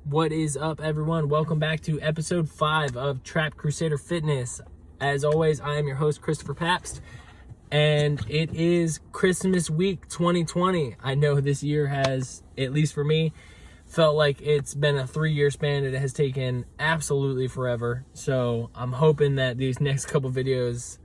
What is up, everyone? Welcome back to episode 5 of Trap Crusader Fitness. As always, I am your host, Christopher Pabst, and it is Christmas week 2020. I know this year has, at least for me, felt like it's been a 3-year span and it has taken absolutely forever. So I'm hoping that these next couple videos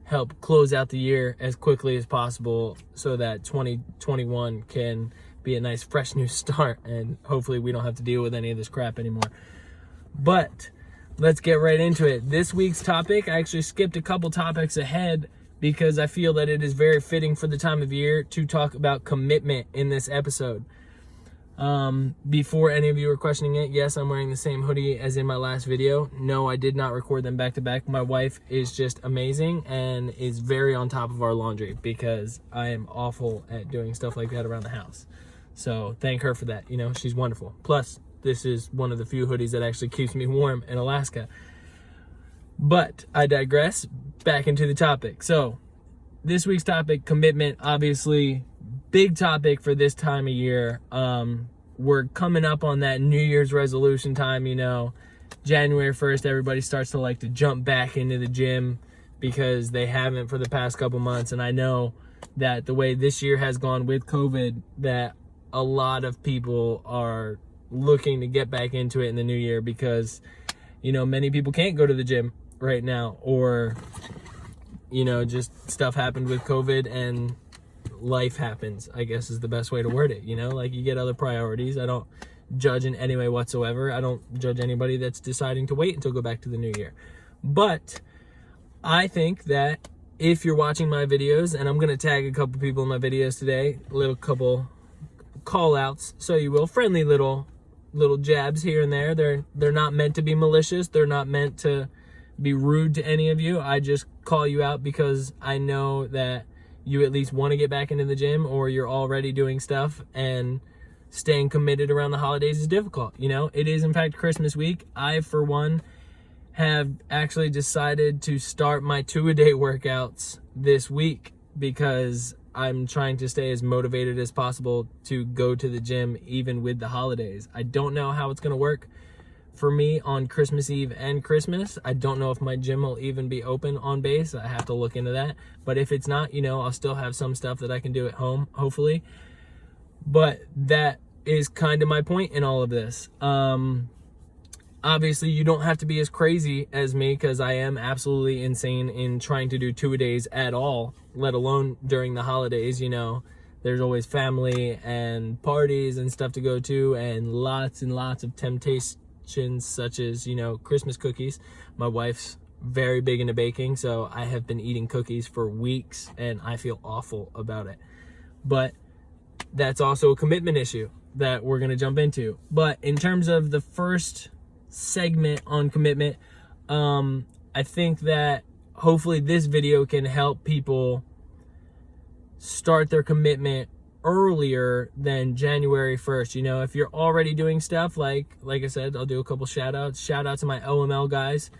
help close out the year as quickly as possible so that 2021 can be a nice fresh new start, and hopefully we don't have to deal with any of this crap anymore. But let's get right into it. This week's topic, I actually skipped a couple topics ahead because I feel that it is very fitting for the time of year to talk about commitment in this episode. Before any of you are questioning it, yes, I'm wearing the same hoodie as in my last video. No, I did not record them back to back. My wife is just amazing and is very on top of our laundry because I am awful at doing stuff like that around the house. So thank her for that. You know, she's wonderful. Plus, this is one of the few hoodies that actually keeps me warm in Alaska. But I digress. Back into the topic. So this week's topic, commitment, obviously big topic for this time of year. We're coming up on that New Year's resolution time, you know. January 1st, everybody starts to like to jump back into the gym because they haven't for the past couple months. And I know that the way this year has gone with COVID, that a lot of people are looking to get back into it in the new year because, you know, many people can't go to the gym right now, or, you know, just stuff happened with COVID and life happens, I guess is the best way to word it. You know, like, you get other priorities. I don't judge in any way whatsoever. I don't judge anybody that's deciding to wait until go back to the new year. But I think that if you're watching my videos, and I'm going to tag a couple people in my videos today, couple call outs, so you will, friendly little jabs here and there. They're not meant to be malicious. They're not meant to be rude to any of you. I just call you out because I know that you at least want to get back into the gym, or you're already doing stuff, and staying committed around the holidays is difficult. You know, it is in fact Christmas week. I, for one, have actually decided to start my 2-a-day workouts this week because I'm trying to stay as motivated as possible to go to the gym even with the holidays. I don't know how it's going to work for me on Christmas Eve and Christmas. I don't know if my gym will even be open on base. I have to look into that. But if it's not, you know, I'll still have some stuff that I can do at home, hopefully. But that is kind of my point in all of this. Obviously, you don't have to be as crazy as me because I am absolutely insane in trying to do 2-a-days at all, let alone during the holidays. You know, there's always family and parties and stuff to go to, and lots of temptations, such as, you know, Christmas cookies. My wife's very big into baking, so I have been eating cookies for weeks and I feel awful about it. But that's also a commitment issue that we're going to jump into. But in terms of the first segment on commitment, I think that hopefully this video can help people start their commitment earlier than January 1st. You know, if you're already doing stuff, like I said, I'll do a couple shout outs to my OML guys.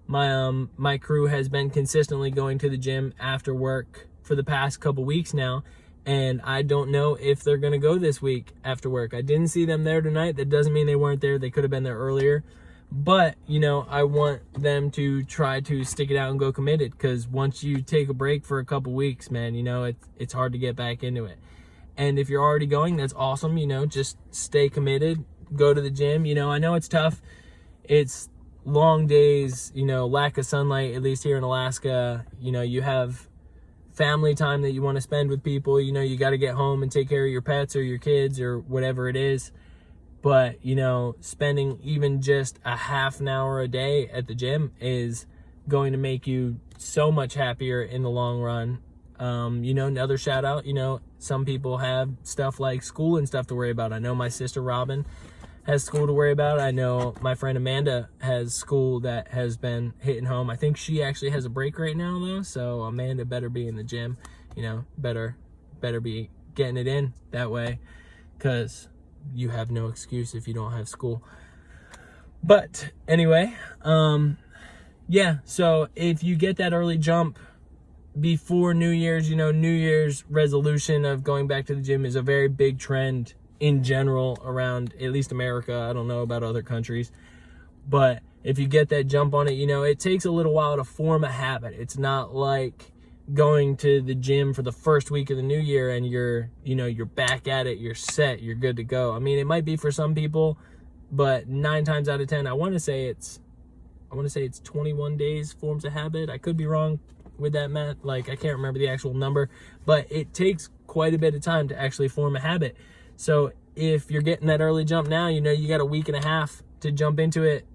My crew has been consistently going to the gym after work for the past couple weeks now, and I don't know if they're going to go this week after work. I didn't see them there tonight. That doesn't mean they weren't there. They could have been there earlier. But, you know, I want them to try to stick it out and go committed, because once you take a break for a couple weeks, man, you know, it's hard to get back into it. And if you're already going, that's awesome. You know, just stay committed. Go to the gym. You know, I know it's tough. It's long days, you know, lack of sunlight, at least here in Alaska. You know, you have family time that you want to spend with people. You know, you got to get home and take care of your pets or your kids or whatever it is. But, you know, spending even just a half an hour a day at the gym is going to make you so much happier in the long run. You know, another shout out, you know, some people have stuff like school and stuff to worry about. I know my sister Robin has school to worry about. I know my friend Amanda has school that has been hitting home. I think she actually has a break right now, though, so Amanda better be in the gym. You know, better be getting it in that way, because you have no excuse if you don't have school. But anyway, yeah, so if you get that early jump before New Year's, you know, New Year's resolution of going back to the gym is a very big trend in general around at least America. I don't know about other countries, but if you get that jump on it, you know, it takes a little while to form a habit. It's not like going to the gym for the first week of the new year and you're back at it, you're set, you're good to go. I mean, it might be for some people, but 9 times out of 10, I want to say it's 21 days forms a habit. I could be wrong with that math. Like, I can't remember the actual number, but it takes quite a bit of time to actually form a habit. So if you're getting that early jump now, you know, you got a week and a half to jump into it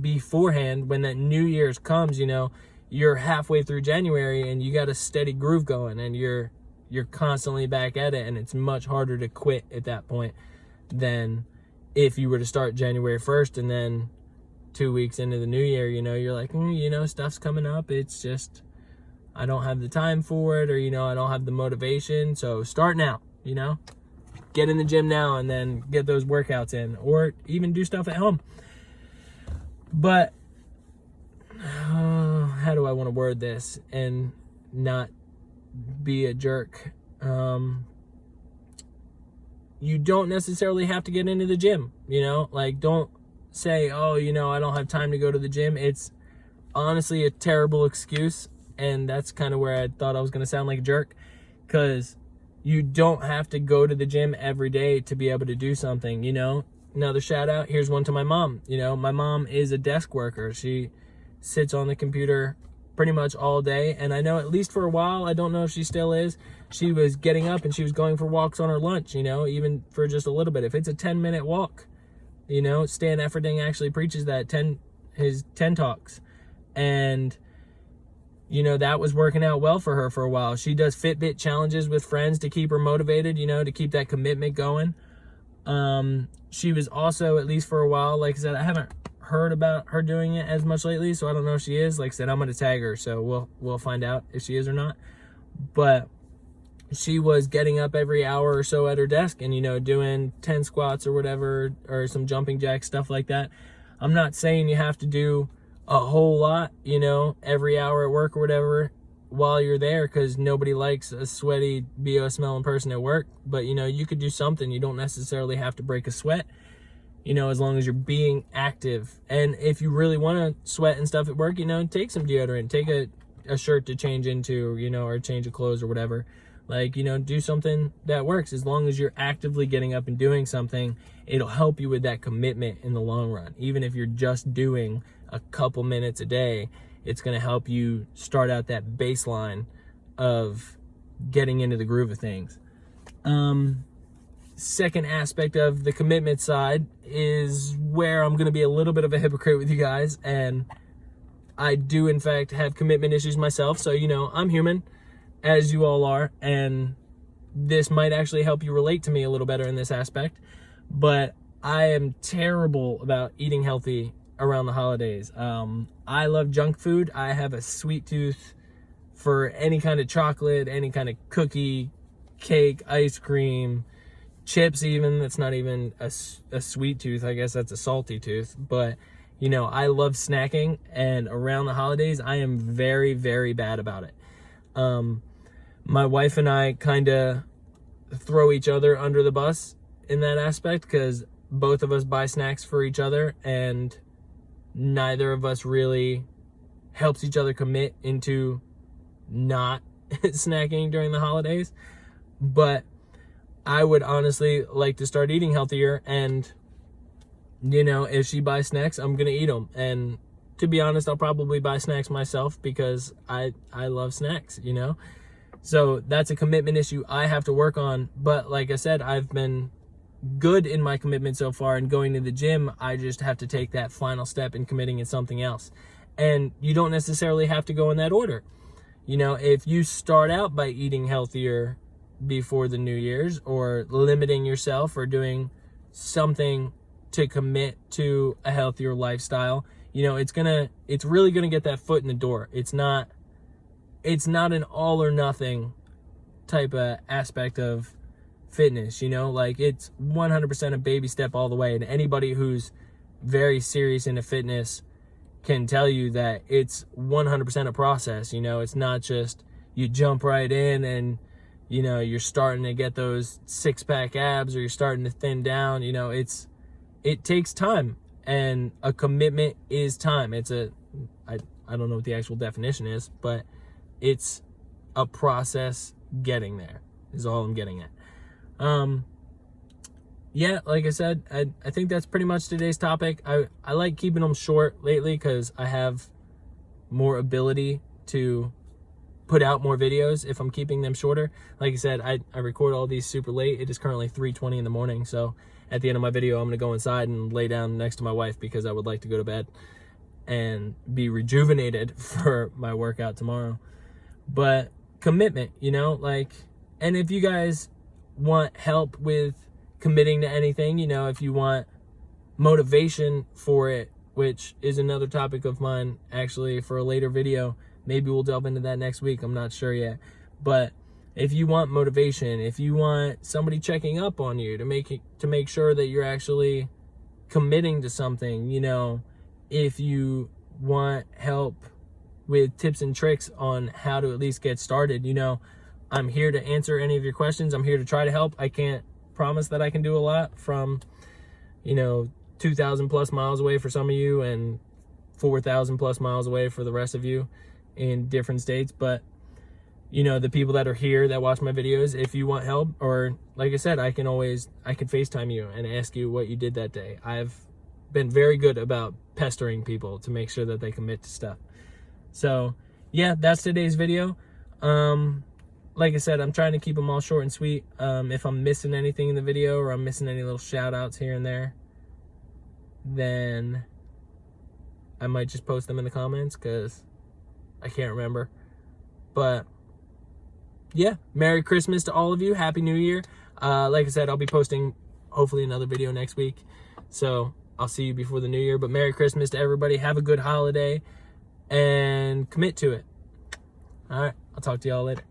beforehand. When that New Year's comes, you know, you're halfway through January and you got a steady groove going and you're constantly back at it, and it's much harder to quit at that point than if you were to start January 1st and then 2 weeks into the new year, you know, you're like, you know, stuff's coming up. It's just, I don't have the time for it, or, you know, I don't have the motivation. So start now, you know, get in the gym now and then get those workouts in, or even do stuff at home. But how do I want to word this and not be a jerk? You don't necessarily have to get into the gym, you know, like, don't say, oh, you know, I don't have time to go to the gym. It's honestly a terrible excuse, and that's kind of where I thought I was going to sound like a jerk, because you don't have to go to the gym every day to be able to do something, you know. Another shout out, here's one to my mom. You know, my mom is a desk worker. She sits on the computer pretty much all day, and I know at least for a while, I don't know if she still is, she was getting up and she was going for walks on her lunch, you know, even for just a little bit. If it's a 10-minute walk, you know, Stan Efferding actually preaches that, his 10 talks. And, you know, that was working out well for her for a while. She does Fitbit challenges with friends to keep her motivated, you know, to keep that commitment going. She was also, at least for a while, like I said, I haven't heard about her doing it as much lately, so I don't know if she is. Like I said, I'm going to tag her, so we'll find out if she is or not. But she was getting up every hour or so at her desk and, you know, doing 10 squats or whatever, or some jumping jacks, stuff like that. I'm not saying you have to do a whole lot, you know, every hour at work or whatever while you're there, because nobody likes a sweaty BO smelling person at work. But, you know, you could do something. You don't necessarily have to break a sweat, you know, as long as you're being active. And if you really want to sweat and stuff at work, you know, take some deodorant, take a shirt to change into, you know, or change of clothes or whatever. Like, you know, do something that works. As long as you're actively getting up and doing something, it'll help you with that commitment in the long run. Even if you're just doing a couple minutes a day, it's going to help you start out that baseline of getting into the groove of things. Second aspect of the commitment side is where I'm going to be a little bit of a hypocrite with you guys. And I do, in fact, have commitment issues myself. So, you know, I'm human, as you all are, and this might actually help you relate to me a little better in this aspect. But I am terrible about eating healthy around the holidays. I love junk food. I have a sweet tooth for any kind of chocolate, any kind of cookie, cake, ice cream, chips even. That's not even a sweet tooth. I guess that's a salty tooth. But, you know, I love snacking, and around the holidays, I am very, very bad about it. My wife and I kind of throw each other under the bus in that aspect, because both of us buy snacks for each other, and neither of us really helps each other commit into not snacking during the holidays. But I would honestly like to start eating healthier, and, you know, if she buys snacks, I'm gonna eat them. And to be honest, I'll probably buy snacks myself, because I love snacks, you know. So that's a commitment issue I have to work on. But like I said, I've been good in my commitment so far, and going to the gym, I just have to take that final step in committing in something else. And you don't necessarily have to go in that order. You know, if you start out by eating healthier before the New Year's, or limiting yourself, or doing something to commit to a healthier lifestyle, you know, it's really gonna get that foot in the door. It's not an all or nothing type of aspect of fitness, you know, like, it's 100% a baby step all the way. And anybody who's very serious into fitness can tell you that it's 100% a process. You know, it's not just you jump right in and, you know, you're starting to get those 6-pack abs, or you're starting to thin down. You know, it takes time, and a commitment is time. I don't know what the actual definition is, but it's a process getting there is all I'm getting at. Yeah, like I said, I think that's pretty much today's topic. I like keeping them short lately because I have more ability to put out more videos if I'm keeping them shorter. Like I said, I record all these super late. It is currently 3:20 in the morning, so at the end of my video, I'm going to go inside and lay down next to my wife because I would like to go to bed and be rejuvenated for my workout tomorrow. But commitment, you know, like, and if you guys want help with committing to anything, you know, if you want motivation for it, which is another topic of mine actually for a later video, maybe we'll delve into that next week, I'm not sure yet. But if you want motivation, if you want somebody checking up on you to make sure that you're actually committing to something, you know, if you want help with tips and tricks on how to at least get started, you know, I'm here to answer any of your questions. I'm here to try to help. I can't promise that I can do a lot from, you know, 2,000 plus miles away for some of you and 4,000 plus miles away for the rest of you in different states. But, you know, the people that are here that watch my videos, if you want help, or like I said, I can FaceTime you and ask you what you did that day. I've been very good about pestering people to make sure that they commit to stuff. So yeah, that's today's video. Like I said, I'm trying to keep them all short and sweet. If I'm missing anything in the video, or I'm missing any little shout outs here and there, then I might just post them in the comments because I can't remember. But yeah, Merry Christmas to all of you. Happy New Year. Like I said, I'll be posting hopefully another video next week. So I'll see you before the New Year. But Merry Christmas to everybody. Have a good holiday and commit to it. All right, I'll talk to y'all later.